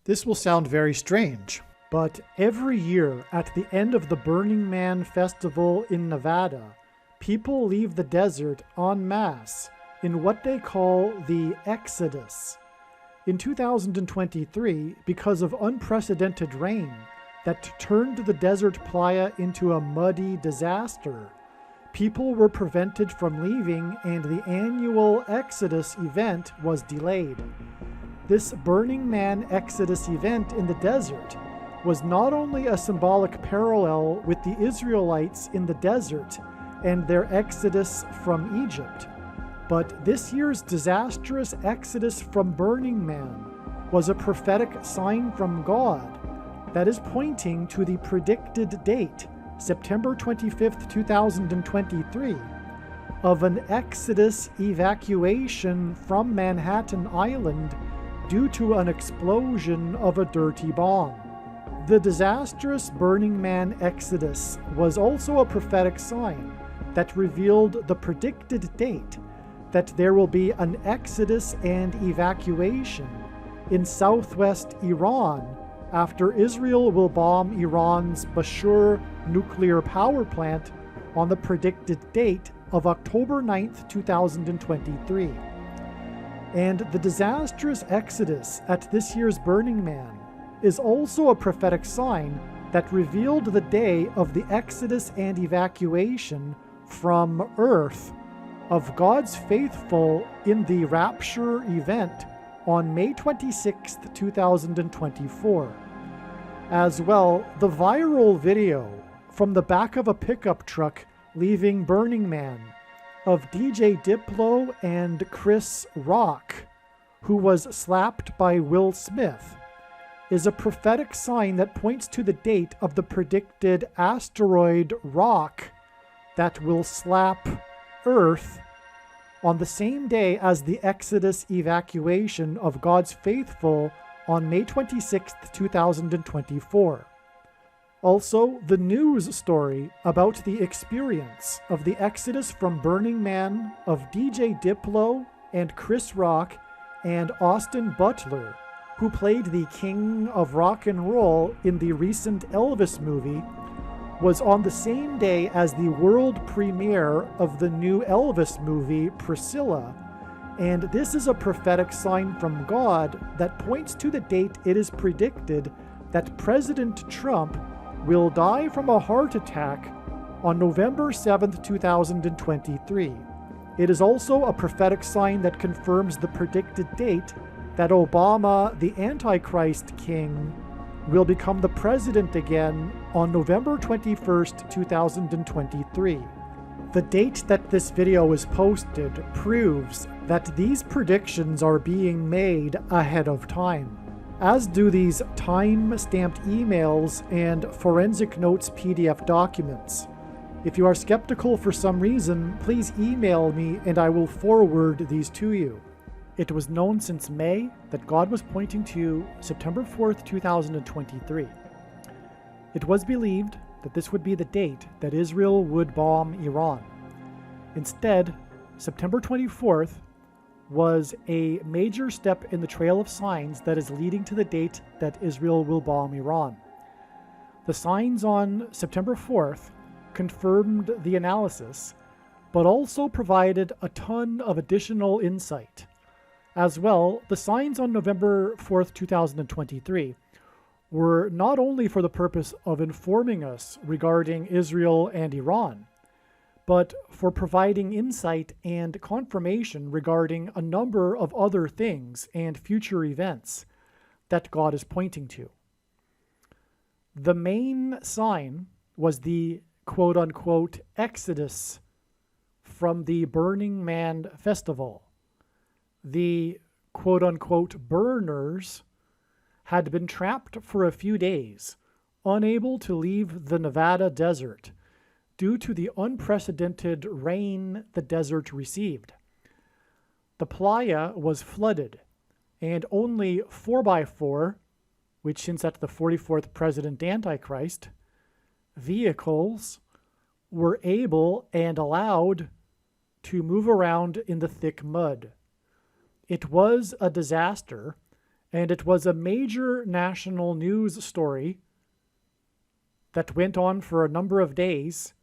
This will sound very strange, but every year at the end of the Burning Man festival in Nevada, people leave the desert en masse in what they call the Exodus. In 2023, because of unprecedented rain that turned the desert playa into a muddy disaster, people were prevented from leaving and the annual Exodus event was delayed. This Burning Man Exodus event in the desert was not only a symbolic parallel with the Israelites in the desert and their exodus from Egypt, but this year's disastrous exodus from Burning Man was a prophetic sign from God that is pointing to the predicted date, September 25th, 2023, of an exodus evacuation from Manhattan Island due to an explosion of a dirty bomb. The disastrous Burning Man exodus was also a prophetic sign that revealed the predicted date that there will be an exodus and evacuation in southwest Iran after Israel will bomb Iran's Bashur nuclear power plant on the predicted date of October 9th, 2023. And the disastrous exodus at this year's Burning Man is also a prophetic sign that revealed the day of the exodus and evacuation from Earth of God's faithful in the rapture event on May 26, 2024. As well, the viral video from the back of a pickup truck leaving Burning Man of DJ Diplo and Chris Rock, who was slapped by Will Smith, is a prophetic sign that points to the date of the predicted asteroid rock that will slap Earth on the same day as the Exodus evacuation of God's faithful on May 26, 2024. Also, the news story about the experience of the exodus from Burning Man of DJ Diplo and Chris Rock and Austin Butler, who played the King of Rock and Roll in the recent Elvis movie, was on the same day as the world premiere of the new Elvis movie, Priscilla, and this is a prophetic sign from God that points to the date it is predicted that President Trump will die from a heart attack on November 7th, 2023. It is also a prophetic sign that confirms the predicted date that Obama, the Antichrist king, will become the president again on November 21st, 2023. The date that this video is posted proves that these predictions are being made ahead of time, as do these time-stamped emails and forensic notes PDF documents. If you are skeptical for some reason, please email me and I will forward these to you. It was known since May that God was pointing to September 4th, 2023. It was believed that this would be the date that Israel would bomb Iran. Instead, September 24th was a major step in the trail of signs that is leading to the date that Israel will bomb Iran. The signs on September 4th confirmed the analysis, but also provided a ton of additional insight. As well, the signs on November 4th, 2023 were not only for the purpose of informing us regarding Israel and Iran, but for providing insight and confirmation regarding a number of other things and future events that God is pointing to. The main sign was the quote-unquote exodus from the Burning Man festival. The quote-unquote burners had been trapped for a few days, unable to leave the Nevada desert due to the unprecedented rain the desert received. The playa was flooded, and only 4x4, which hints at the 44th President Antichrist, vehicles were able and allowed to move around in the thick mud. It was a disaster, and it was a major national news story that went on for a number of days,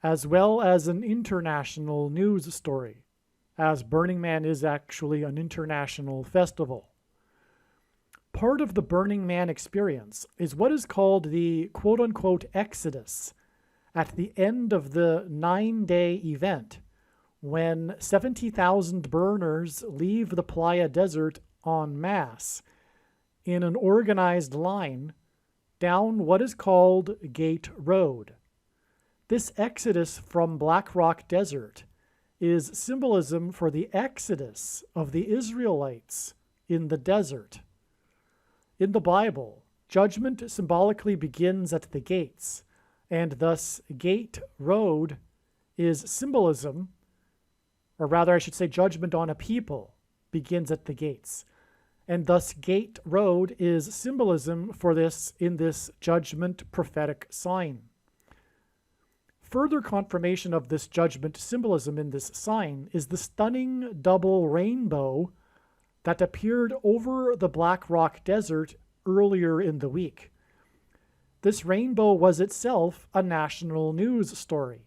as well as an international news story, as Burning Man is actually an international festival. Part of the Burning Man experience is what is called the quote-unquote Exodus at the end of the 9-day event, when 70,000 burners leave the Playa Desert en masse in an organized line down what is called Gate Road. This exodus from Black Rock Desert is symbolism for the exodus of the Israelites in the desert. In the Bible, judgment symbolically begins at the gates, and thus Gate Road is symbolism, or rather I should say judgment on a people begins at the gates. And thus Gate Road is symbolism for this in this judgment prophetic sign. Further confirmation of this judgment symbolism in this sign is the stunning double rainbow that appeared over the Black Rock Desert earlier in the week. This rainbow was itself a national news story.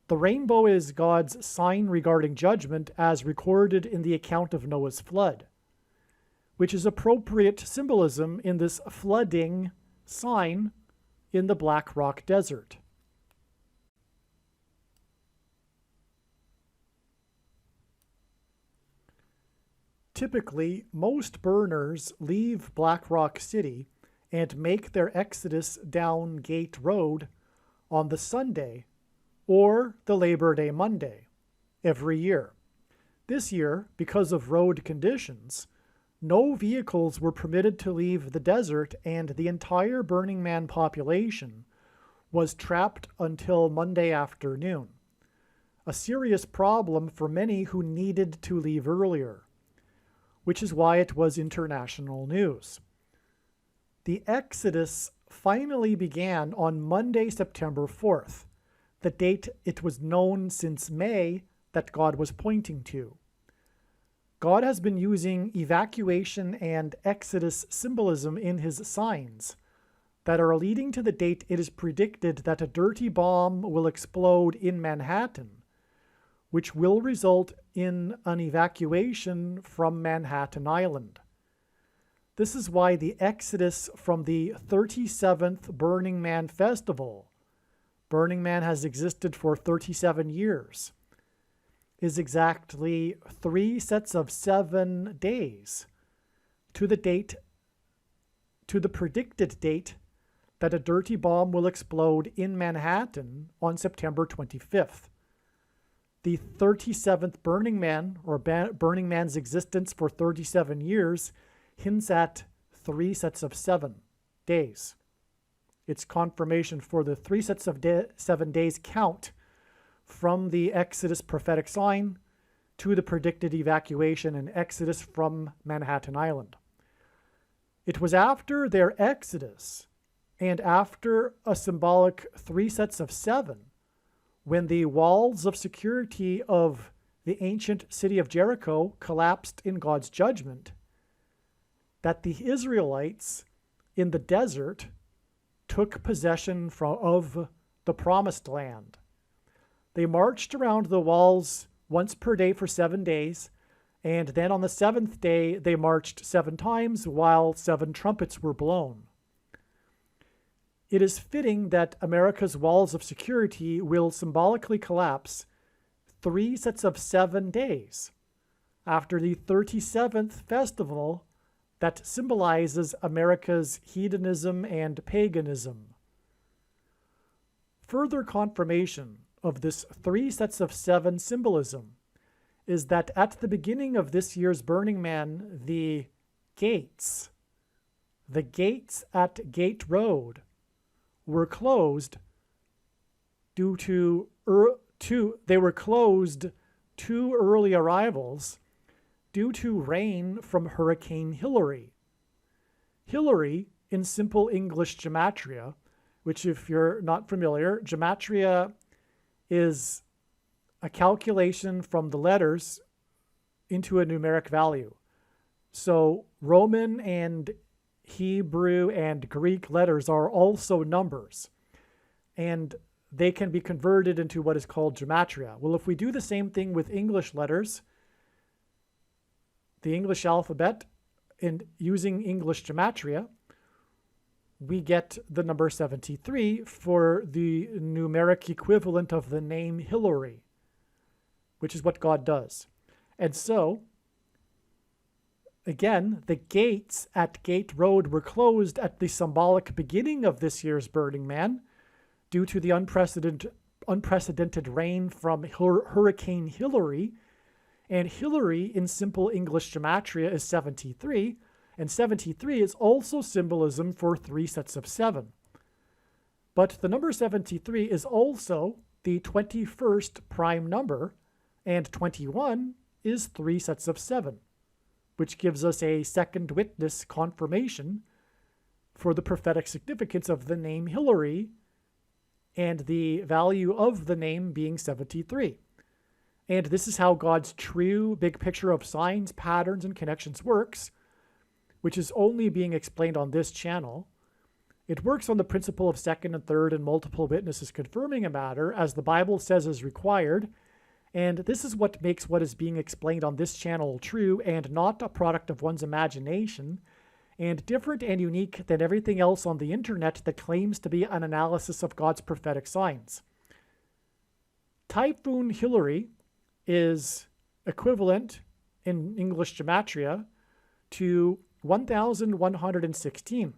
The rainbow is God's sign regarding judgment as recorded in the account of Noah's flood, which is appropriate symbolism in this flooding sign in the Black Rock Desert. Typically, most burners leave Black Rock City and make their exodus down Gate Road on the Sunday or the Labor Day Monday every year. This year, because of road conditions, no vehicles were permitted to leave the desert, and the entire Burning Man population was trapped until Monday afternoon. A serious problem for many who needed to leave earlier, which is why it was international news. The exodus finally began on Monday, September 4th, the date it was known since May that God was pointing to. God has been using evacuation and exodus symbolism in his signs that are leading to the date it is predicted that a dirty bomb will explode in Manhattan, which will result in an evacuation from Manhattan Island. This is why the exodus from the 37th Burning Man Festival, Burning Man has existed for 37 years, is exactly 3 sets of 7 days to the predicted date that a dirty bomb will explode in Manhattan on September 25th. The 37th Burning Man, or Burning Man's existence for 37 years, hints at 3 sets of 7 days. It's confirmation for the 3 sets of 7 days count from the Exodus prophetic sign to the predicted evacuation and exodus from Manhattan Island. It was after their exodus and after a symbolic 3 sets of 7, when the walls of security of the ancient city of Jericho collapsed in God's judgment, that the Israelites in the desert took possession of the promised land. They marched around the walls once per day for 7 days, and then on the 7th day they marched 7 times while 7 trumpets were blown. It is fitting that America's walls of security will symbolically collapse 3 sets of 7 days after the 37th festival that symbolizes America's hedonism and paganism. Further confirmation of this 3 sets of 7 symbolism is that at the beginning of this year's Burning Man, the gates at Gate Road were closed due to two early arrivals due to rain from Hurricane Hillary. Hillary, in simple English gematria, which if you're not familiar, gematria is a calculation from the letters into a numeric value. So Roman and Hebrew and Greek letters are also numbers, and they can be converted into what is called gematria. Well, if we do the same thing with English letters, the English alphabet, and using English gematria, we get the number 73 for the numeric equivalent of the name Hillary, which is what God does. And so, again, the gates at Gate Road were closed at the symbolic beginning of this year's Burning Man due to the unprecedented rain from Hurricane Hillary. And Hillary in simple English gematria is 73, and 73 is also symbolism for 3 sets of 7. But the number 73 is also the 21st prime number, and 21 is 3 sets of 7, which gives us a second witness confirmation for the prophetic significance of the name Hillary and the value of the name being 73. And this is how God's true big picture of signs, patterns, and connections works, which is only being explained on this channel. It works on the principle of second and third and multiple witnesses confirming a matter, as the Bible says is required, and this is what makes what is being explained on this channel true and not a product of one's imagination, and different and unique than everything else on the internet that claims to be an analysis of God's prophetic signs. Typhoon Hillary is equivalent in English gematria to 1116.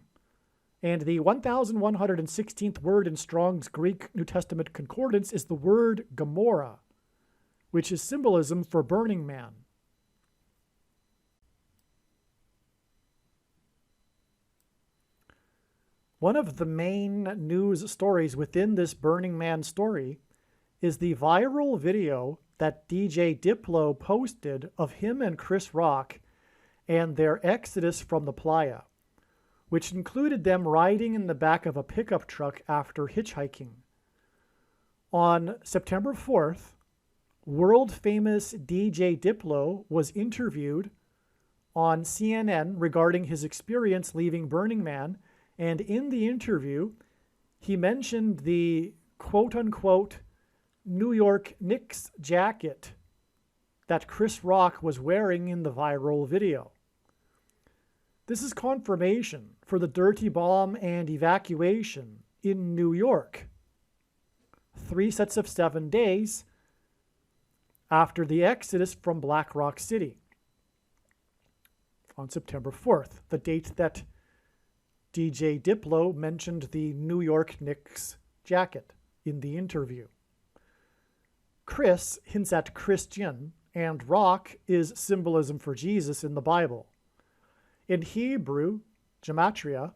And the 1116th word in Strong's Greek New Testament Concordance is the word Gomorrah, which is symbolism for Burning Man. One of the main news stories within this Burning Man story is the viral video that DJ Diplo posted of him and Chris Rock and their exodus from the playa, which included them riding in the back of a pickup truck after hitchhiking. On September 4th, world-famous DJ Diplo was interviewed on CNN regarding his experience leaving Burning Man, and in the interview, he mentioned the quote-unquote New York Knicks jacket that Chris Rock was wearing in the viral video. This is confirmation for the dirty bomb and evacuation in New York. 3 sets of 7 days after the exodus from Black Rock City on September 4th, the date that DJ Diplo mentioned the New York Knicks jacket in the interview. Chris hints at Christian, and Rock is symbolism for Jesus in the Bible. In Hebrew gematria,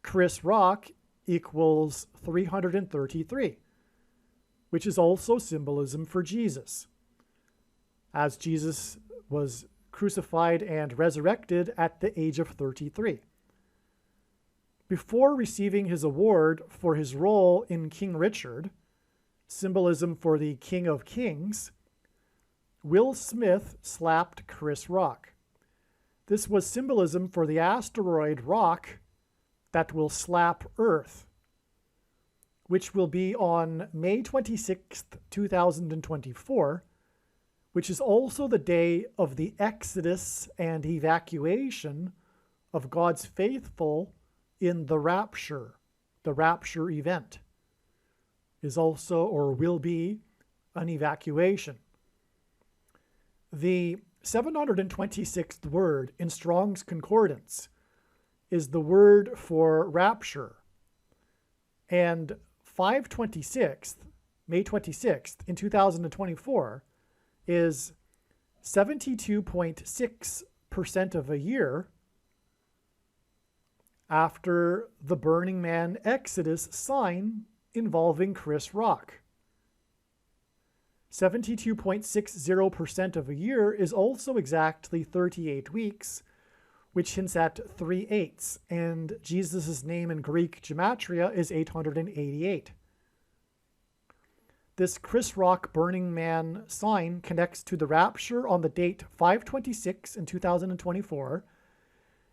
Chris Rock equals 333, which is also symbolism for Jesus, as Jesus was crucified and resurrected at the age of 33. Before receiving his award for his role in King Richard, symbolism for the King of Kings, Will Smith slapped Chris Rock. This was symbolism for the asteroid rock that will slap Earth, which will be on May 26th, 2024, which is also the day of the exodus and evacuation of God's faithful in the rapture. The rapture event is also, or will be, an evacuation. The 726th word in Strong's Concordance is the word for rapture. And 5/26th, May 26th, in 2024, is 72.6% of a year after the Burning Man Exodus sign involving Chris Rock. 72.60% of a year is also exactly 38 weeks, which hints at 3/8, and Jesus' name in Greek gematria is 888. this Chris Rock Burning Man sign connects to the rapture on the date 5/26 in 2024.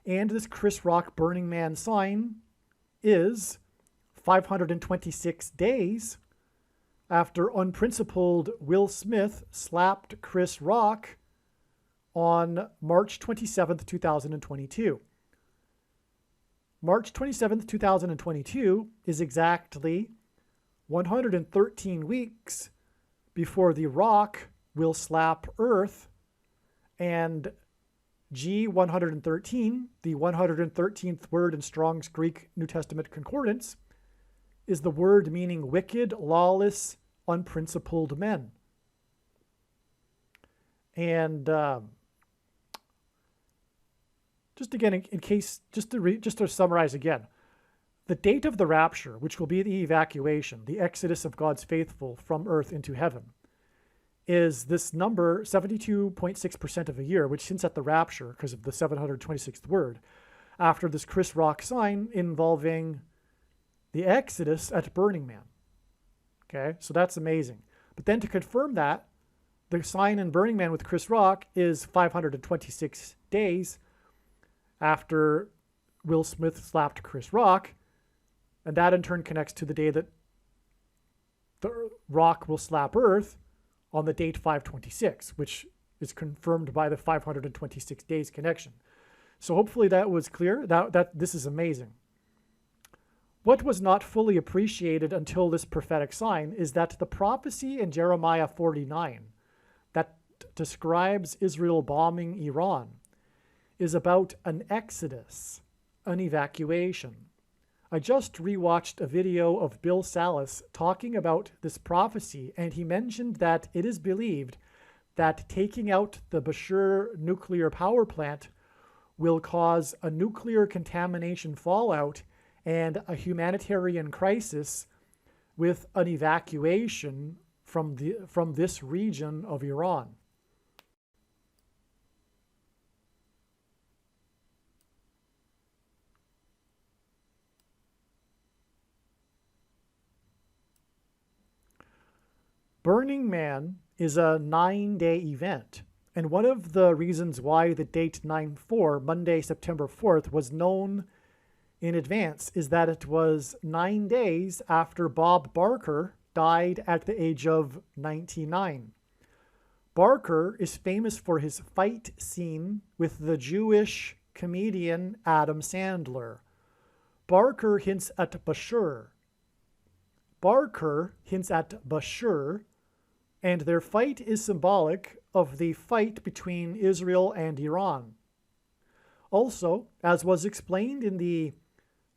And this Chris Rock Burning Man sign is 526 days after unprincipled Will Smith slapped Chris Rock on March 27th, 2022. March 27th, 2022 is exactly 113 weeks before The Rock will slap Earth, and G113, the 113th word in Strong's Greek New Testament Concordance, is the word meaning wicked, lawless, unprincipled men. And just again, in case, just to summarize again, the date of the rapture, which will be the evacuation, the exodus of God's faithful from earth into heaven, is this number 72.6% of a year, which hints at the rapture because of the 726th word, after this Chris Rock sign involving the exodus at Burning Man. Okay, so that's amazing. But then to confirm that, the sign in Burning Man with Chris Rock is 526 days after Will Smith slapped Chris Rock, and that in turn connects to the day that the Rock will slap Earth on the date 526, which is confirmed by the 526 days connection. So hopefully that was clear. That this is amazing. What was not fully appreciated until this prophetic sign is that the prophecy in Jeremiah 49 that describes Israel bombing Iran is about an exodus, an evacuation. I just rewatched a video of Bill Salas talking about this prophecy, and he mentioned that it is believed that taking out the Bashur nuclear power plant will cause a nuclear contamination fallout and a humanitarian crisis with an evacuation from this region of Iran. Burning Man is a 9-day event, and one of the reasons why the date 9/4, Monday, September 4th, was known in advance is that it was 9 days after Bob Barker died at the age of 99. Barker is famous for his fight scene with the Jewish comedian Adam Sandler. Barker hints at Bashur. And their fight is symbolic of the fight between Israel and Iran. Also, as was explained in the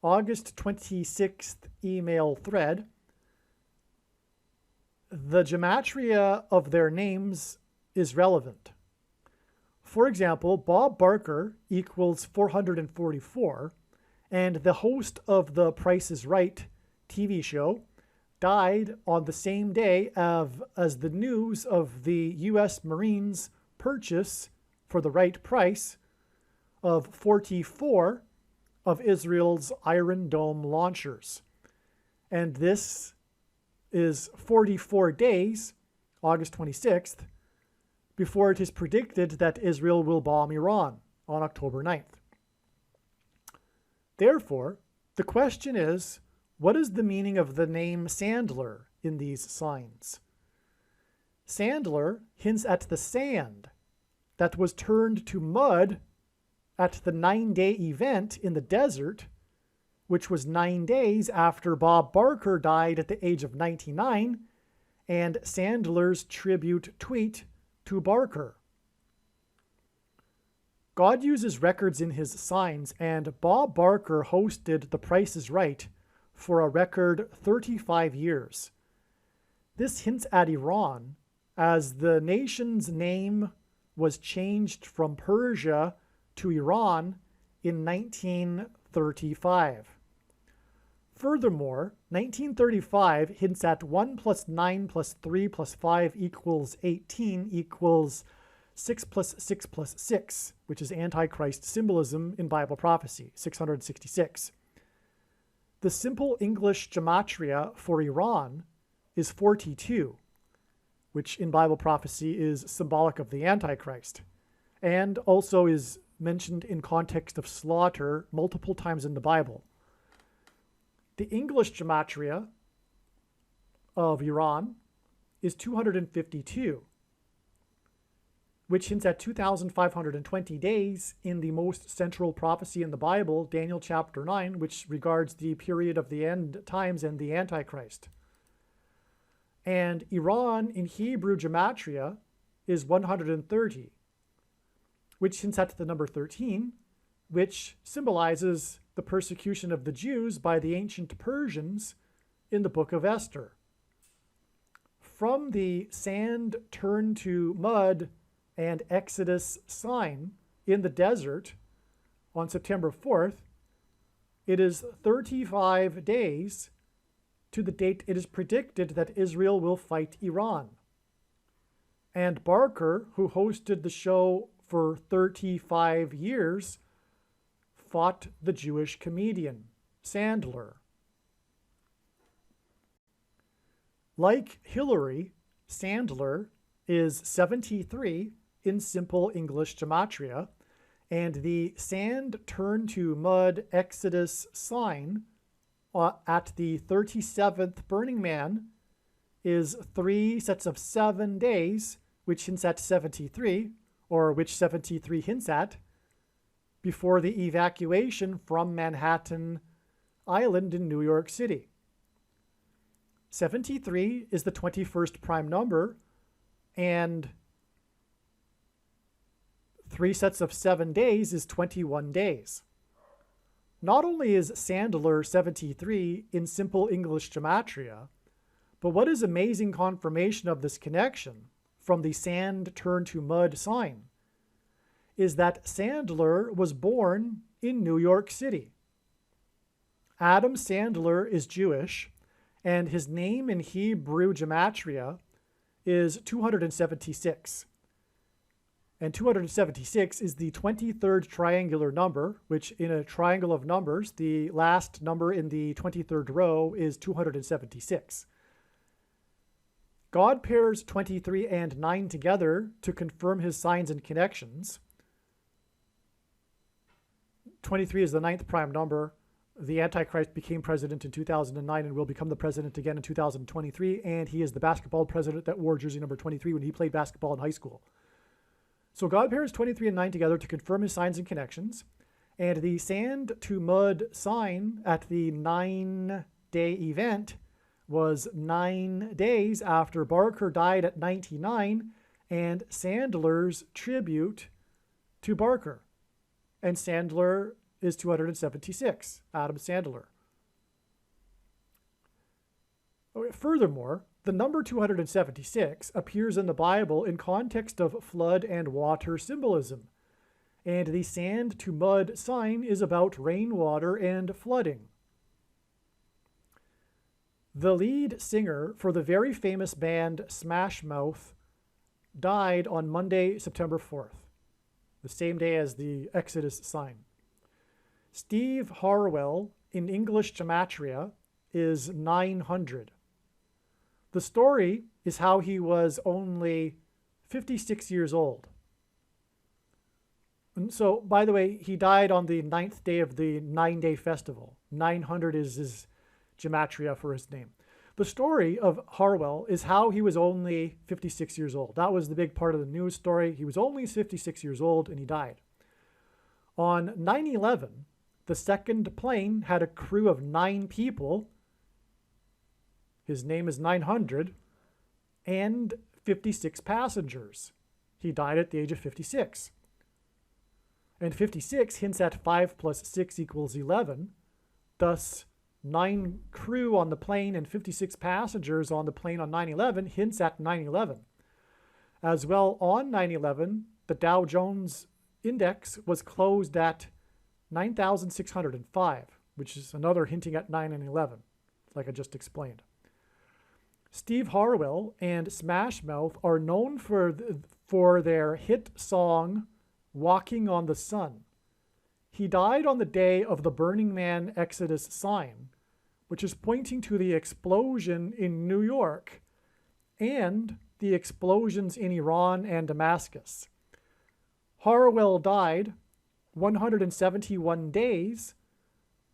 August 26th email thread, the gematria of their names is relevant. For example, Bob Barker equals 444, and the host of the Price is Right TV show died on the same day as the news of the U.S. Marines' purchase for the right price of 44 of Israel's Iron Dome launchers. And this is 44 days, August 26th, before it is predicted that Israel will bomb Iran on October 9th. Therefore, the question is, what is the meaning of the name Sandler in these signs? Sandler hints at the sand that was turned to mud at the 9-day event in the desert, which was 9 days after Bob Barker died at the age of 99, and Sandler's tribute tweet to Barker. God uses records in his signs, and Bob Barker hosted The Price is Right for a record 35 years. This hints at Iran, as the nation's name was changed from Persia to Iran in 1935. Furthermore, 1935 hints at 1 + 9 + 3 + 5 = 18 equals 6 + 6 + 6, which is Antichrist symbolism in Bible prophecy, 666. The simple English gematria for Iran is 42, which in Bible prophecy is symbolic of the Antichrist, and also is mentioned in context of slaughter multiple times in the Bible. The English gematria of Iran is 252, which hints at 2,520 days in the most central prophecy in the Bible, Daniel chapter 9, which regards the period of the end times and the Antichrist. And Iran in Hebrew gematria is 130, which hints at the number 13, which symbolizes the persecution of the Jews by the ancient Persians in the book of Esther. From the sand turned to mud and Exodus sign in the desert on September 4th, it is 35 days to the date it is predicted that Israel will fight Iran. And Barker, who hosted the show for 35 years, fought the Jewish comedian Sandler. Like Hillary, Sandler is 73 in simple English gematria, and the sand turned to mud Exodus sign at the 37th Burning Man is 3 sets of 7 days, which hints at 73, or which 73 hints at, before the evacuation from Manhattan Island in New York City. 73 is the 21st prime number, and 3 sets of 7 days is 21 days. Not only is Sandler 73 in simple English gematria, but what is amazing confirmation of this connection from the sand turned to mud sign is that Sandler was born in New York City. Adam Sandler is Jewish, and his name in Hebrew gematria is 276. And 276 is the 23rd triangular number, which in a triangle of numbers, the last number in the 23rd row is 276. God pairs 23 and 9 together to confirm his signs and connections. 23 is the 9th prime number. The Antichrist became president in 2009 and will become the president again in 2023, and he is the basketball president that wore jersey number 23 when he played basketball in high school. So God pairs 23 and 9 together to confirm his signs and connections, and the sand to mud sign at the 9-day event was 9 days after Barker died at 99, and Sandler's tribute to Barker. And Sandler is 276, Adam Sandler. Furthermore, the number 276 appears in the Bible in context of flood and water symbolism, and the sand to mud sign is about rainwater and flooding. The lead singer for the very famous band Smash Mouth died on Monday, September 4th, the same day as the Exodus sign. Steve Harwell in English gematria is 900. The story is how he was only 56 years old. And so, by the way, he died on the 9th day of the 9-day festival. 900 is his gematria for his name. The story of Harwell is how he was only 56 years old. That was the big part of the news story. He was only 56 years old and he died. On 9/11, the second plane had a crew of 9 people. His name is 900, and 56 passengers. He died at the age of 56. And 56 hints at 5 plus 6 equals 11. Thus, 9 crew on the plane and 56 passengers on the plane on 9/11 hints at 9/11. As well, on 9/11, the Dow Jones Index was closed at 9,605, which is another hinting at 9 and 11, like I just explained. Steve Harwell and Smash Mouth are known for their hit song, Walking on the Sun. He died on the day of the Burning Man Exodus sign, which is pointing to the explosion in New York and the explosions in Iran and Damascus. Harwell died 171 days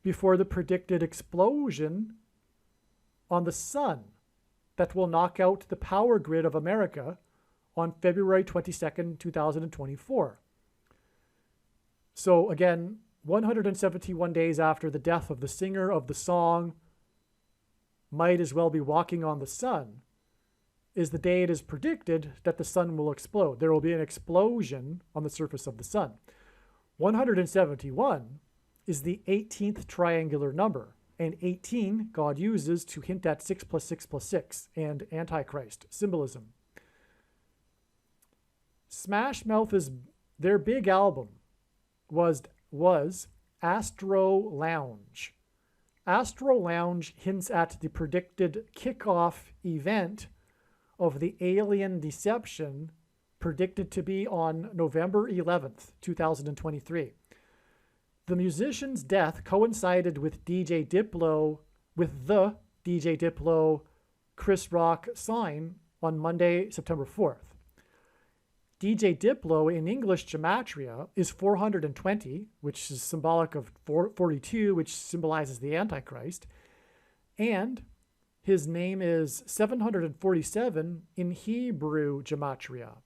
before the predicted explosion on the sun that will knock out the power grid of America on February 22nd, 2024. So again, 171 days after the death of the singer of the song Might As Well Be Walking on the Sun is the day it is predicted that the sun will explode. There will be an explosion on the surface of the sun. 171 is the 18th triangular number, and 18 God uses to hint at 6 plus 6 plus 6 and Antichrist symbolism. Smash Mouth's their big album was Astro Lounge. Astro Lounge hints at the predicted kickoff event of the alien deception predicted to be on November 11th, 2023. The musician's death coincided with the DJ Diplo Chris Rock sign on Monday, September 4th. DJ Diplo in English gematria is 420, which is symbolic of 42, which symbolizes the Antichrist. And his name is 747 in Hebrew gematria.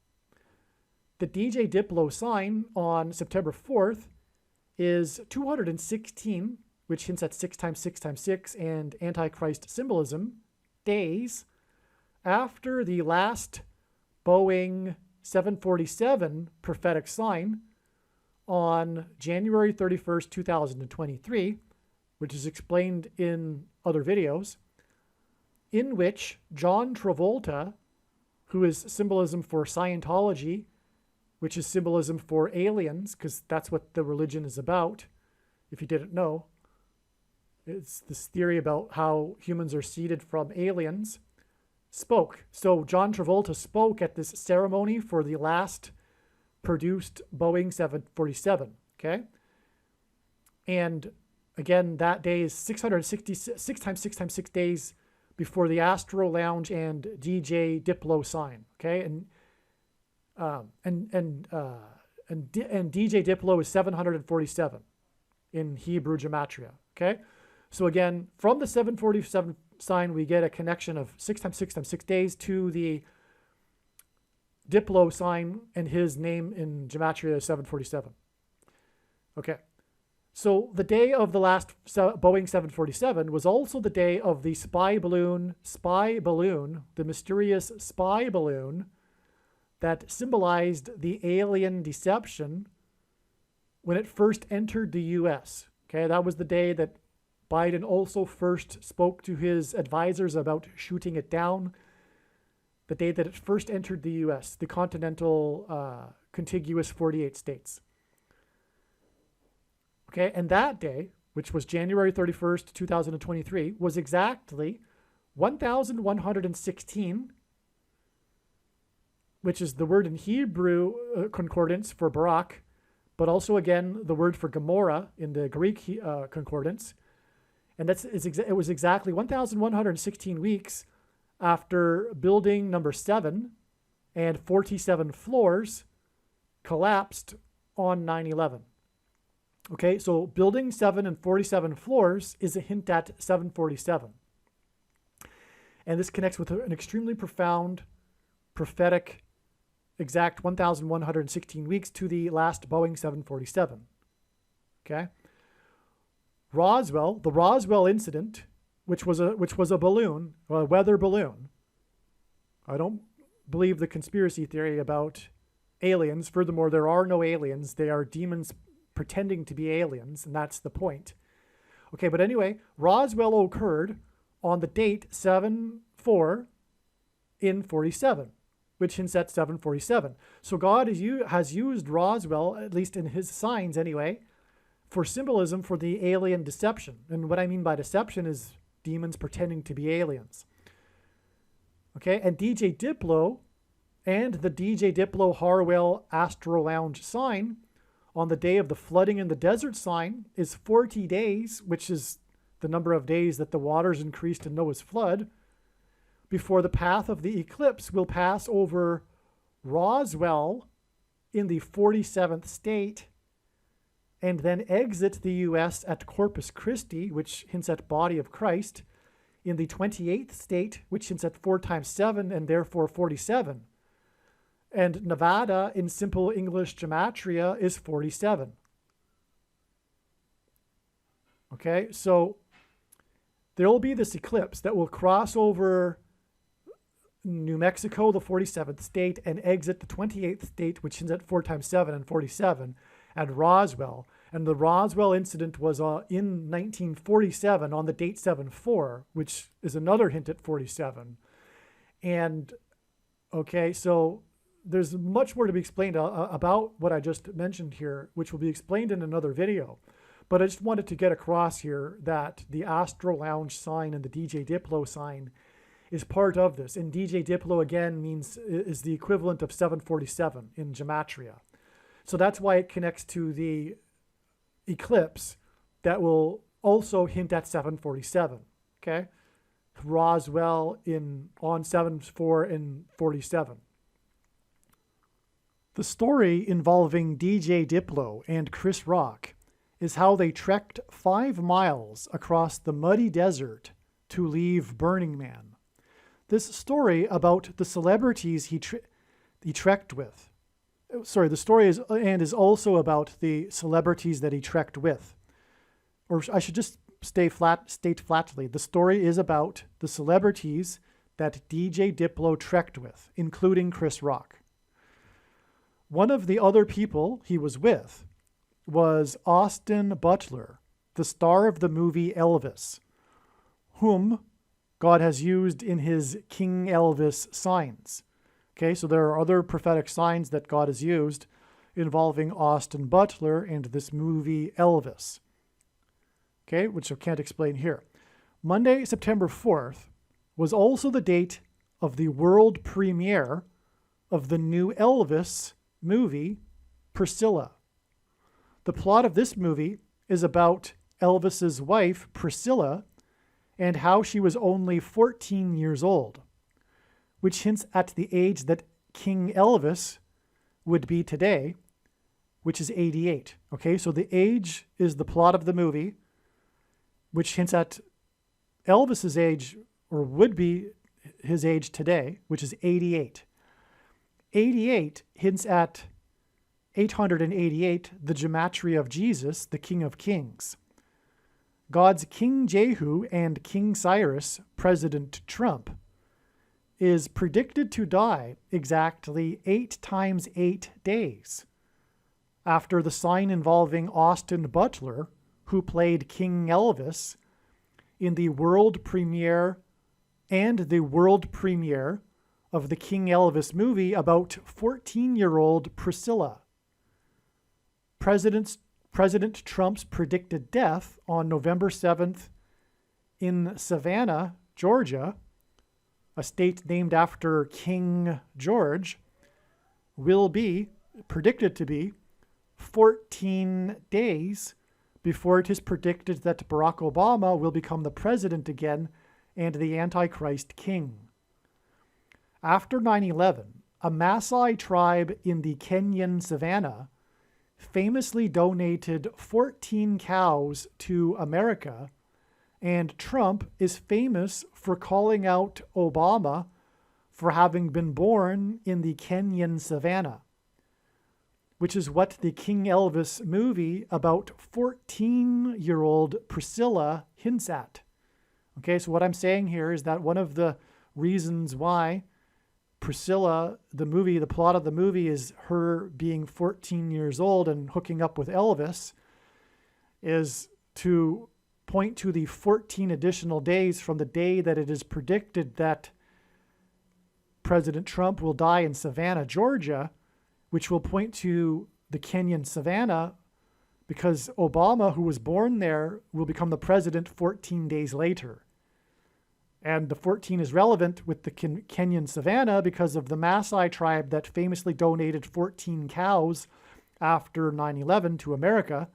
The DJ Diplo sign on September 4th is 216, which hints at 6 times 6 times 6 and Antichrist symbolism, days after the last Boeing 747 prophetic sign on January 31st, 2023, which is explained in other videos, in which John Travolta, who is symbolism for Scientology, which is symbolism for aliens, because that's what the religion is about, if you didn't know. It's this theory about how humans are seeded from aliens, spoke. So John Travolta spoke at this ceremony for the last produced Boeing 747, okay? And again, that day is 666 times 6 times 6 days before the Astro Lounge and DJ Diplo sign, okay? And DJ Diplo is 747 in Hebrew gematria, okay? So again, from the 747 sign, we get a connection of 6 times 6 times 6 days to the Diplo sign, and his name in gematria is 747. Okay. So the day of the last Boeing 747 was also the day of the spy balloon, the mysterious spy balloon that symbolized the alien deception when it first entered the U.S. Okay, that was the day that Biden also first spoke to his advisors about shooting it down, the day that it first entered the U.S., the continental contiguous 48 states. Okay, and that day, which was January 31st, 2023, was exactly 1,116, which is the word in Hebrew concordance for Barak, but also, again, the word for Gomorrah in the Greek concordance. And it was exactly 1,116 weeks after building number 7 and 47 floors collapsed on 9/11. Okay, so building 7 and 47 floors is a hint at 747. And this connects with an extremely profound prophetic exact 1,116 weeks to the last Boeing 747. Okay? The Roswell incident, which was a balloon, a weather balloon. I don't believe the conspiracy theory about aliens. Furthermore, there are no aliens. They are demons pretending to be aliens, and that's the point. Okay, but anyway, Roswell occurred on the date 7/4 in 47, which hints at 747. So God has used Roswell, at least in his signs anyway, for symbolism for the alien deception. And what I mean by deception is demons pretending to be aliens. Okay, and DJ Diplo and the DJ Diplo Harwell Astro Lounge sign on the day of the flooding in the desert sign is 40 days, which is the number of days that the waters increased in Noah's flood. before the path of the eclipse will pass over Roswell in the 47th state and then exit the U.S. at Corpus Christi, which hints at body of Christ, in the 28th state, which hints at 4 times 7 and therefore 47. And Nevada in simple English gematria is 47. Okay, so there will be this eclipse that will cross over New Mexico, the 47th state, and exit the 28th state, which is at 4 times 7 and 47, at Roswell. And the Roswell incident was in 1947 on the date 7/4, which is another hint at 47. And, okay, so there's much more to be explained about what I just mentioned here, which will be explained in another video. But I just wanted to get across here that the Astro Lounge sign and the DJ Diplo sign is part of this. And DJ Diplo, again, is the equivalent of 747 in gematria. So that's why it connects to the eclipse that will also hint at 747, okay? Roswell on 7/4 and 47. The story involving DJ Diplo and Chris Rock is how they trekked 5 miles across the muddy desert to leave Burning Man. This story about the celebrities he trekked with. Sorry, the story is also about the celebrities that he trekked with. Or I should just state flatly, the story is about the celebrities that DJ Diplo trekked with, including Chris Rock. One of the other people he was with was Austin Butler, the star of the movie Elvis, whom God has used in his King Elvis signs. Okay, so there are other prophetic signs that God has used involving Austin Butler and this movie Elvis. Okay, which I can't explain here. Monday, September 4th was also the date of the world premiere of the new Elvis movie, Priscilla. The plot of this movie is about Elvis's wife, Priscilla, and how she was only 14 years old, which hints at the age that King Elvis would be today, which is 88. Okay, so the age is the plot of the movie, which hints at Elvis's age, or would be his age today, which is 88. 88 hints at 888, the gematria of Jesus, the King of Kings. God's King Jehu and King Cyrus, President Trump, is predicted to die exactly 8 times 8 days after the sign involving Austin Butler, who played King Elvis in the world premiere of the King Elvis movie about 14-year-old Priscilla. President Trump's predicted death on November 7th in Savannah, Georgia, a state named after King George, will be predicted to be 14 days before it is predicted that Barack Obama will become the president again and the Antichrist king. After 9/11, a Maasai tribe in the Kenyan savannah famously donated 14 cows to America, and Trump is famous for calling out Obama for having been born in the Kenyan savannah, which is what the King Elvis movie about 14-year-old Priscilla hints at. Okay, so what I'm saying here is that one of the reasons why Priscilla, the plot of the movie is her being 14 years old and hooking up with Elvis, is to point to the 14 additional days from the day that it is predicted that President Trump will die in Savannah, Georgia, which will point to the Kenyan savannah, because Obama, who was born there, will become the president 14 days later. And the 14 is relevant with the Kenyan savannah because of the Maasai tribe that famously donated 14 cows after 9/11 to America.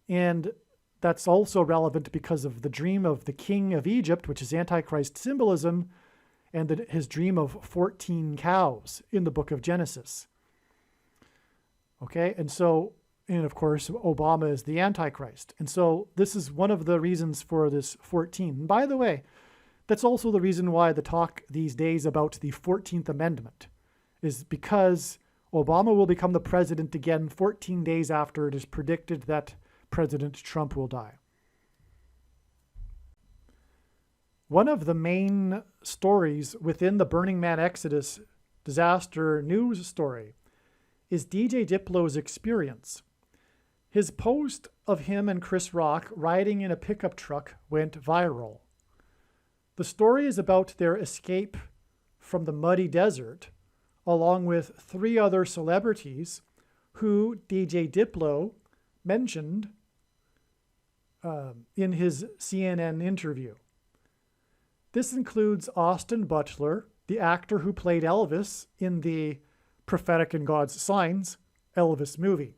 And that's also relevant because of the dream of the king of Egypt, which is Antichrist symbolism, and his dream of 14 cows in the book of Genesis. Okay, and of course, Obama is the Antichrist. And so this is one of the reasons for this 14. And by the way, that's also the reason why the talk these days about the 14th Amendment is because Obama will become the president again 14 days after it is predicted that President Trump will die. One of the main stories within the Burning Man Exodus disaster news story is DJ Diplo's experience. His post of him and Chris Rock riding in a pickup truck went viral. The story is about their escape from the muddy desert, along with 3 other celebrities who DJ Diplo mentioned in his CNN interview. This includes Austin Butler, the actor who played Elvis in the Prophetic in God's Signs Elvis movie.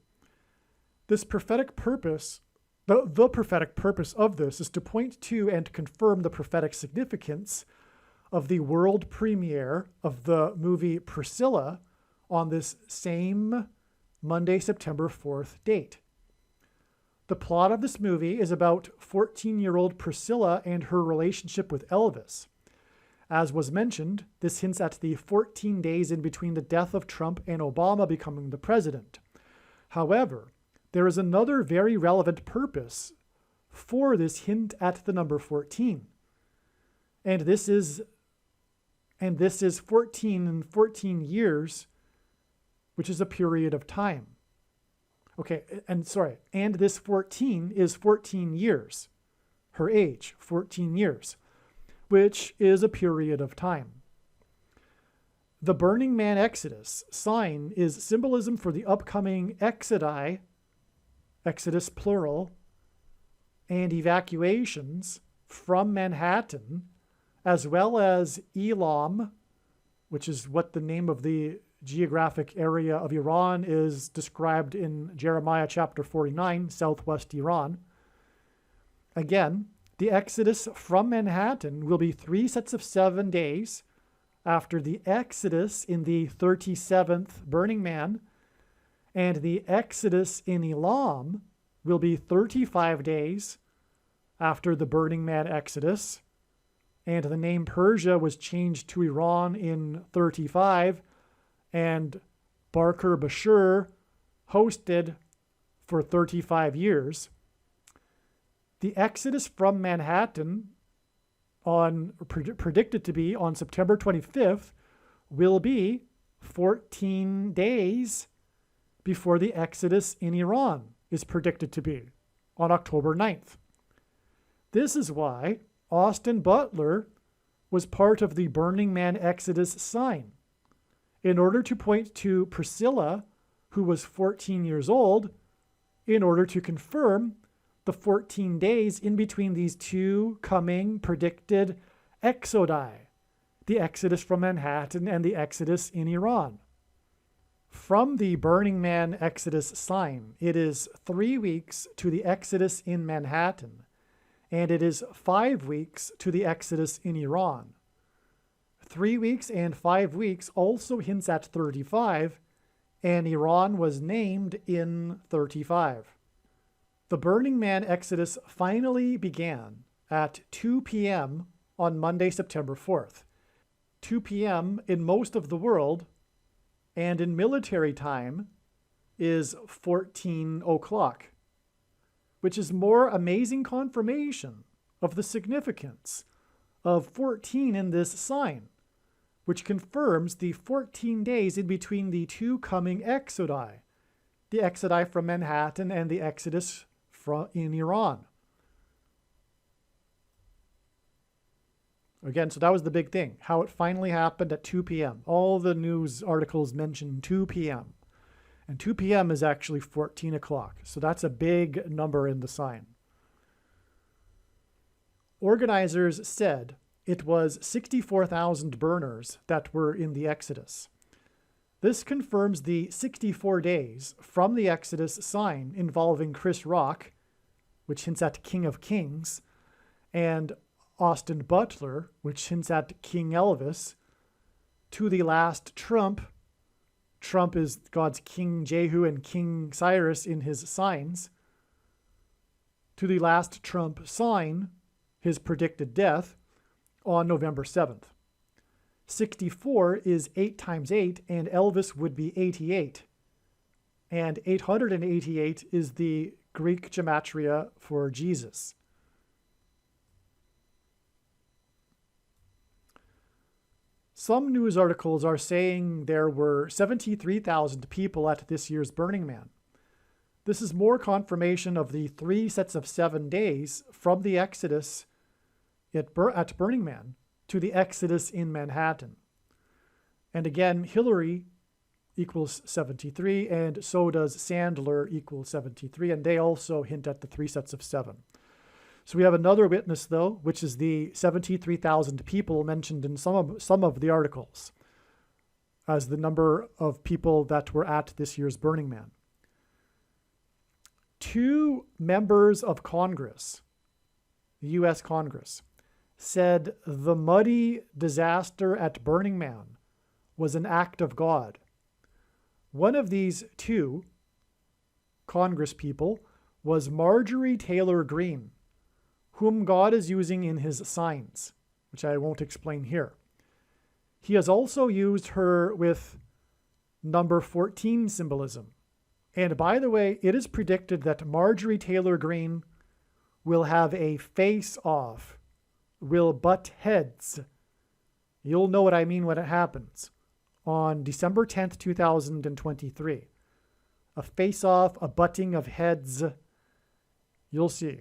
This prophetic purpose, the prophetic purpose of this is to point to and confirm the prophetic significance of the world premiere of the movie Priscilla on this same Monday, September 4th date. The plot of this movie is about 14-year-old Priscilla and her relationship with Elvis. As was mentioned, this hints at the 14 days in between the death of Trump and Obama becoming the president. However, there is another very relevant purpose for this hint at the number 14. And this is 14 and 14 years, which is a period of time. Okay, and this 14 is 14 years. Her age, 14 years, which is a period of time. The Burning Man Exodus sign is symbolism for the upcoming Exodus plural, and evacuations from Manhattan, as well as Elam, which is what the name of the geographic area of Iran is described in Jeremiah chapter 49, southwest Iran. Again, the exodus from Manhattan will be 3 sets of 7 days after the exodus in the 37th Burning Man, and the exodus in Elam will be 35 days after the Burning Man Exodus, and the name Persia was changed to Iran in 35, and Barker Bashir hosted for 35 years. The exodus from Manhattan, predicted to be on September 25th, will be 14 days before the exodus in Iran is predicted to be on October 9th. This is why Austin Butler was part of the Burning Man Exodus sign, in order to point to Priscilla, who was 14 years old, in order to confirm the 14 days in between these 2 coming predicted exodi, the exodus from Manhattan and the exodus in Iran. From the Burning Man Exodus sign, it is 3 weeks to the exodus in Manhattan, and it is 5 weeks to the exodus in Iran. 3 weeks and 5 weeks also hints at 35, and Iran was named in 35. The Burning Man Exodus finally began at 2 p.m. on Monday, September 4th. 2 p.m. in most of the world, and in military time, is 14 o'clock, which is more amazing confirmation of the significance of 14 in this sign, which confirms the 14 days in between the 2 coming exodi, the exodi from Manhattan and the exodus in Iran. Again, so that was the big thing, how it finally happened at 2 p.m. All the news articles mention 2 p.m. And 2 p.m. is actually 14 o'clock. So that's a big number in the sign. Organizers said it was 64,000 burners that were in the Exodus. This confirms the 64 days from the Exodus sign involving Chris Rock, which hints at King of Kings, and Austin Butler, which hints at King Elvis, to the last Trump. Trump is God's King Jehu and King Cyrus in his signs. To the last Trump sign, his predicted death, on November 7th. 64 is 8 times 8, and Elvis would be 88. And 888 is the Greek gematria for Jesus. Some news articles are saying there were 73,000 people at this year's Burning Man. This is more confirmation of the 3 sets of 7 days from the Exodus at Burning Man to the Exodus in Manhattan. And again, Hillary equals 73, and so does Sandler equals 73, and they also hint at the 3 sets of 7. So we have another witness, though, which is the 73,000 people mentioned in some of the articles as the number of people that were at this year's Burning Man. 2 members of Congress, the U.S. Congress, said the muddy disaster at Burning Man was an act of God. One of these 2 Congress people was Marjorie Taylor Greene, whom God is using in his signs, which I won't explain here. He has also used her with number 14 symbolism. And by the way, it is predicted that Marjorie Taylor Greene will have a face-off, will butt heads. You'll know what I mean when it happens. On December 10th, 2023. A face-off, a butting of heads. You'll see.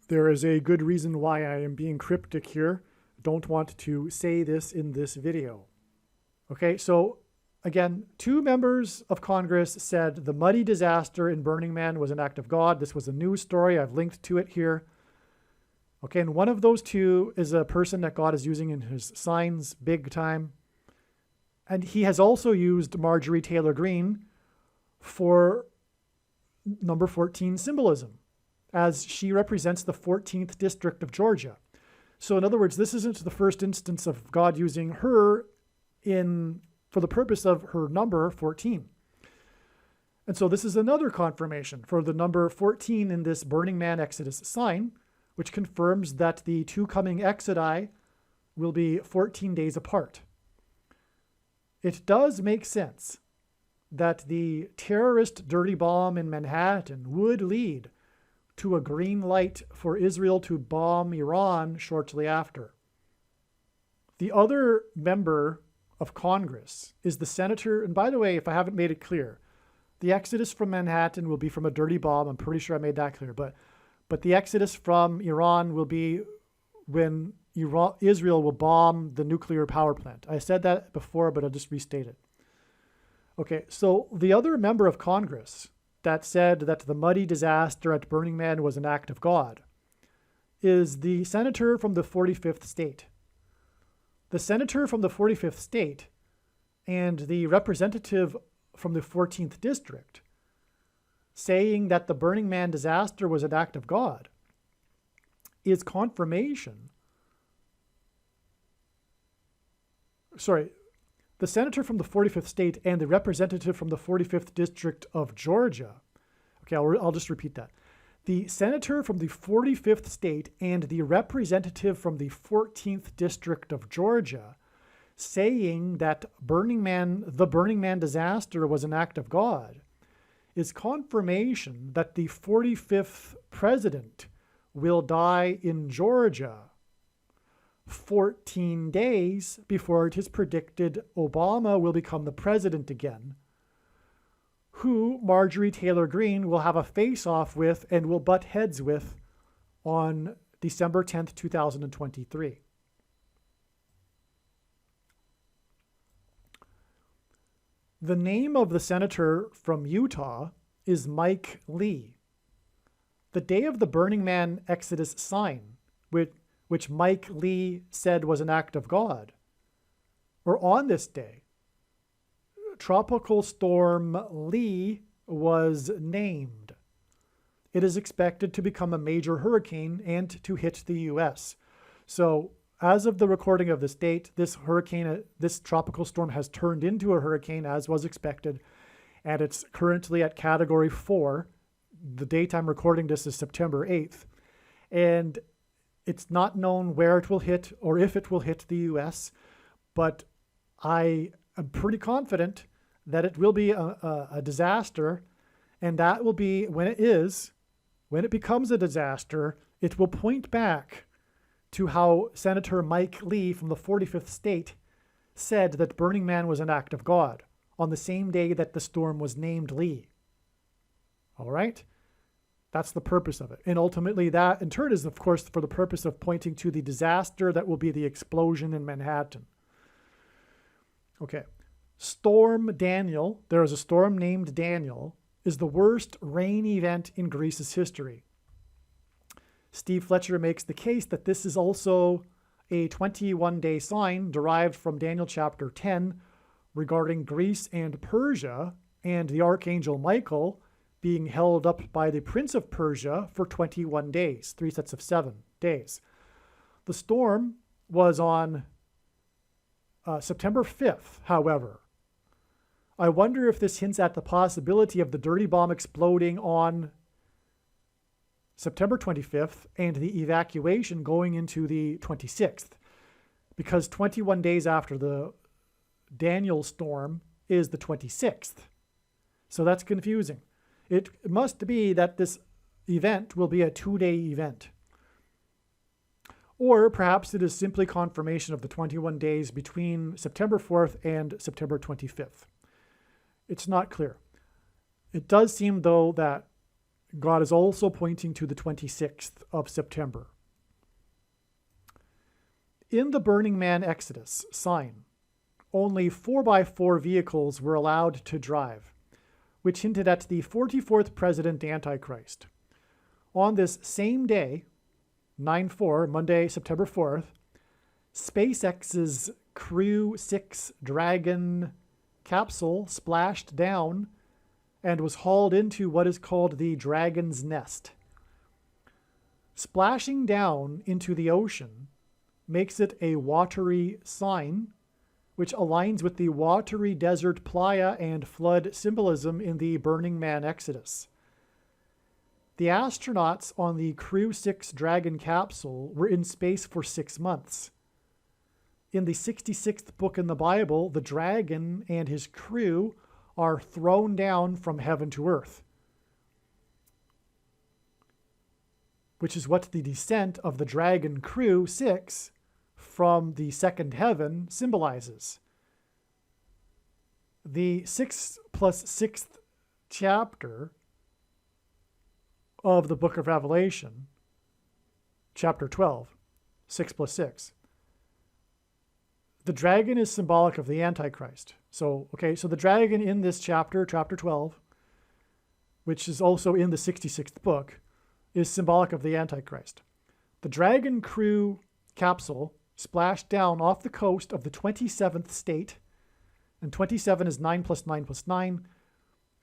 There is a good reason why I am being cryptic here. Don't want to say this in this video. Okay, so again, 2 members of Congress said the muddy disaster in Burning Man was an act of God. This was a news story. I've linked to it here. Okay, and one of those 2 is a person that God is using in his signs big time. And he has also used Marjorie Taylor Greene for number 14 symbolism, as she represents the 14th district of Georgia. So in other words, this isn't the first instance of God using her for the purpose of her number 14. And so this is another confirmation for the number 14 in this Burning Man Exodus sign, which confirms that the 2 coming Exodi will be 14 days apart. It does make sense that the terrorist dirty bomb in Manhattan would lead to a green light for Israel to bomb Iran shortly after. The other member of Congress is the senator, and by the way, if I haven't made it clear, the exodus from Manhattan will be from a dirty bomb. I'm pretty sure I made that clear, but the exodus from Iran will be when Israel will bomb the nuclear power plant. I said that before, but I'll just restate it. Okay, so the other member of Congress that said that the muddy disaster at Burning Man was an act of God is the senator from the 45th state. The senator from the 45th state and the representative from the 14th district saying that the Burning Man disaster was an act of God is confirmation. Sorry, the senator from the 45th state and the representative from the 45th district of Georgia. Okay, I'll just repeat that. The senator from the 45th state and the representative from the 14th district of Georgia saying that the Burning Man disaster was an act of God is confirmation that the 45th president will die in Georgia 14 days before it is predicted Obama will become the president again, who Marjorie Taylor Greene will have a face-off with and will butt heads with on December 10th, 2023. The name of the senator from Utah is Mike Lee. The day of the Burning Man Exodus sign, which Mike Lee said was an act of God, or on this day, Tropical Storm Lee was named. It is expected to become a major hurricane and to hit the U.S. So as of the recording of this date, this tropical storm has turned into a hurricane as was expected, and it's currently at Category 4. The date I'm recording this is September 8th, and it's not known where it will hit or if it will hit the U.S., but I am pretty confident that it will be a disaster, and that will be, when it becomes a disaster, it will point back to how Senator Mike Lee from the 45th state said that Burning Man was an act of God on the same day that the storm was named Lee. All right? That's the purpose of it. And ultimately that, in turn, is, of course, for the purpose of pointing to the disaster that will be the explosion in Manhattan. Okay. Storm Daniel, there is a storm named Daniel, is the worst rain event in Greece's history. Steve Fletcher makes the case that this is also a 21-day sign derived from Daniel chapter 10 regarding Greece and Persia and the archangel Michael being held up by the prince of Persia for 21 days, 3 sets of 7 days. The storm was on September 5th, however. I wonder if this hints at the possibility of the dirty bomb exploding on September 25th and the evacuation going into the 26th, because 21 days after the Daniel storm is the 26th. So that's confusing. It must be that this event will be a 2-day event. Or perhaps it is simply confirmation of the 21 days between September 4th and September 25th. It's not clear. It does seem, though, that God is also pointing to the 26th of September. In the Burning Man Exodus sign, only 4x4 vehicles were allowed to drive, which hinted at the 44th president Antichrist. On this same day, 9/4, Monday, September 4th, SpaceX's Crew 6 Dragon capsule splashed down and was hauled into what is called the Dragon's Nest. Splashing down into the ocean makes it a watery sign, which aligns with the watery desert playa and flood symbolism in the Burning Man Exodus. The astronauts on the Crew 6 Dragon capsule were in space for 6 months. In the 66th book in the Bible, the dragon and his crew are thrown down from heaven to earth, which is what the descent of the dragon Crew 6 from the second heaven symbolizes. The 6th plus 6th chapter of the book of Revelation, chapter 12, 6 plus 6. The dragon is symbolic of the Antichrist. So the dragon in this chapter, chapter 12, which is also in the 66th book, is symbolic of the Antichrist. The Dragon Crew capsule splashed down off the coast of the 27th state, and 27 is 9 plus 9 plus 9.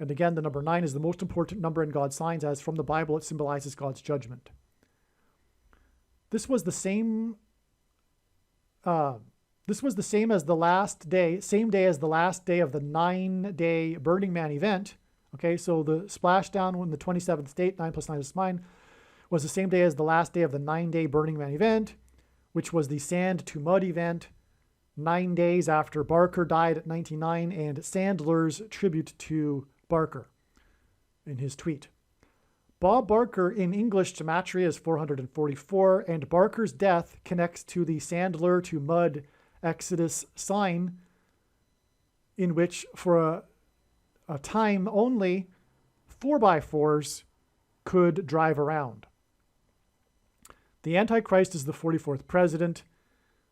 And again, the number 9 is the most important number in God's signs, as from the Bible it symbolizes God's judgment. This was the same as the last day, same day as the last day of the 9-day Burning Man event. Okay, so the splashdown in the 27th state, 9 plus 9 is 9, was the same day as the last day of the 9-day Burning Man event, which was the sand to mud event, 9 days after Barker died at 99, and Sandler's tribute to Barker in his tweet. Bob Barker in English gematria is 444, and Barker's death connects to the Sandler to mud Exodus sign, in which for a time only 4x4s could drive around. The Antichrist is the 44th president.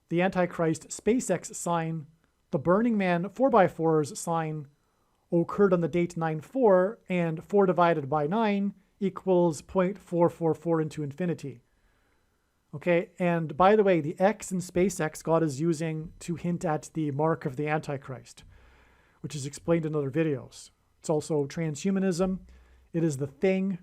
The Antichrist SpaceX sign, the Burning Man 4x4s sign, occurred on the date 9/4, and 4 divided by 9 equals 0.444 into infinity. Okay, and by the way, the X in SpaceX God is using to hint at the mark of the Antichrist, which is explained in other videos. It's also transhumanism. It is the thing,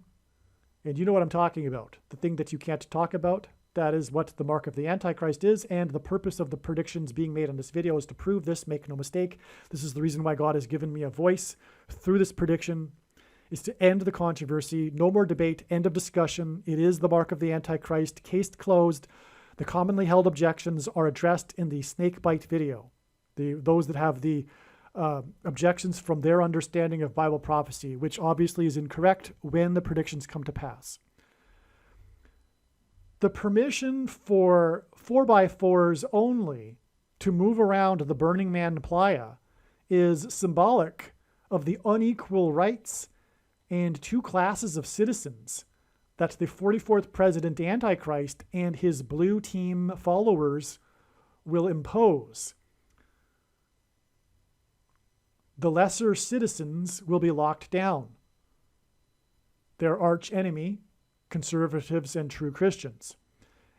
and you know what I'm talking about. The thing that you can't talk about, That is what the mark of the Antichrist is, and the purpose of the predictions being made in this video is to prove this. Make no mistake. This is the reason why God has given me a voice through this prediction, is to end the controversy. No more debate. End of discussion. It is the mark of the Antichrist. Case closed. The commonly held objections are addressed in the snakebite video. Those that have the objections from their understanding of Bible prophecy, which obviously is incorrect when the predictions come to pass. The permission for 4x4s only to move around the Burning Man playa is symbolic of the unequal rights and two classes of citizens that the 44th President Antichrist and his blue team followers will impose. The lesser citizens will be locked down. Their arch enemy, conservatives and true Christians.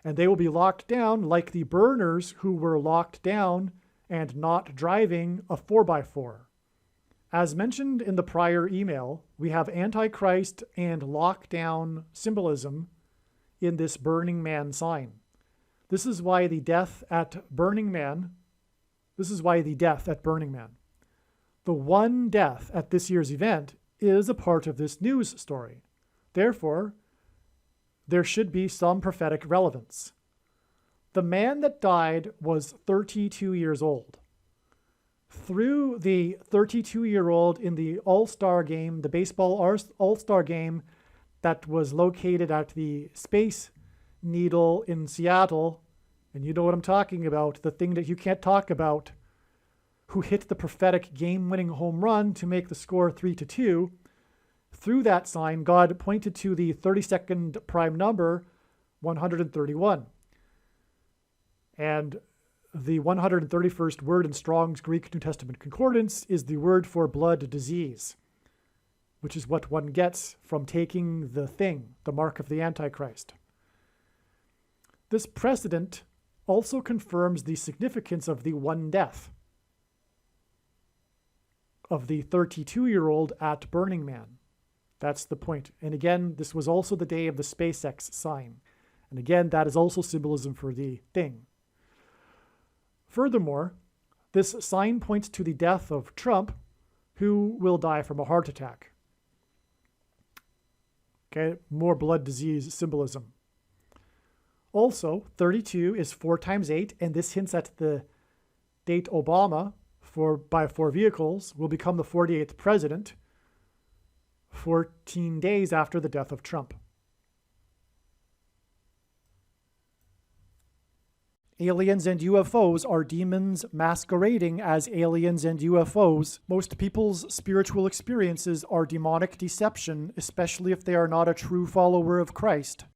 And they will be locked down like the burners who were locked down and not driving a 4x4. As mentioned in the prior email, we have Antichrist and lockdown symbolism in this Burning Man sign. This is why the death at Burning Man, the one death at this year's event is a part of this news story. Therefore, there should be some prophetic relevance. The man that died was 32 years old. Through the 32-year-old in the All-Star game, the baseball All-Star game that was located at the Space Needle in Seattle, and you know what I'm talking about, the thing that you can't talk about, who hit the prophetic game-winning home run to make the score 3-2. Through that sign, God pointed to the 32nd prime number, 131. And the 131st word in Strong's Greek New Testament Concordance is the word for blood disease, which is what one gets from taking the thing, the mark of the Antichrist. This precedent also confirms the significance of the one death of the 32-year-old at Burning Man. That's the point. And again, this was also the day of the SpaceX sign. And again, that is also symbolism for the thing. Furthermore, this sign points to the death of Trump, who will die from a heart attack. Okay, more blood disease symbolism. Also, 32 is 4 times 8, and this hints at the date Obama, by 4 vehicles, will become the 48th president 14 days after the death of Trump. Aliens and UFOs are demons masquerading as aliens and UFOs. Most people's spiritual experiences are demonic deception, especially if they are not a true follower of Christ.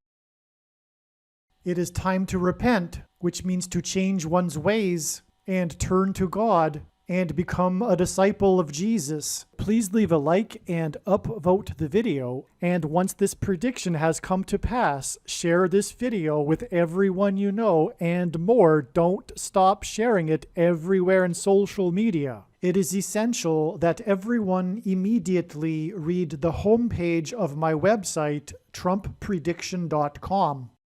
It is time to repent, which means to change one's ways and turn to God and become a disciple of Jesus. Please leave a like and upvote the video. And once this prediction has come to pass, share this video with everyone you know, and more. Don't stop sharing it everywhere in social media. It is essential that everyone immediately read the homepage of my website, TrumpPrediction.com.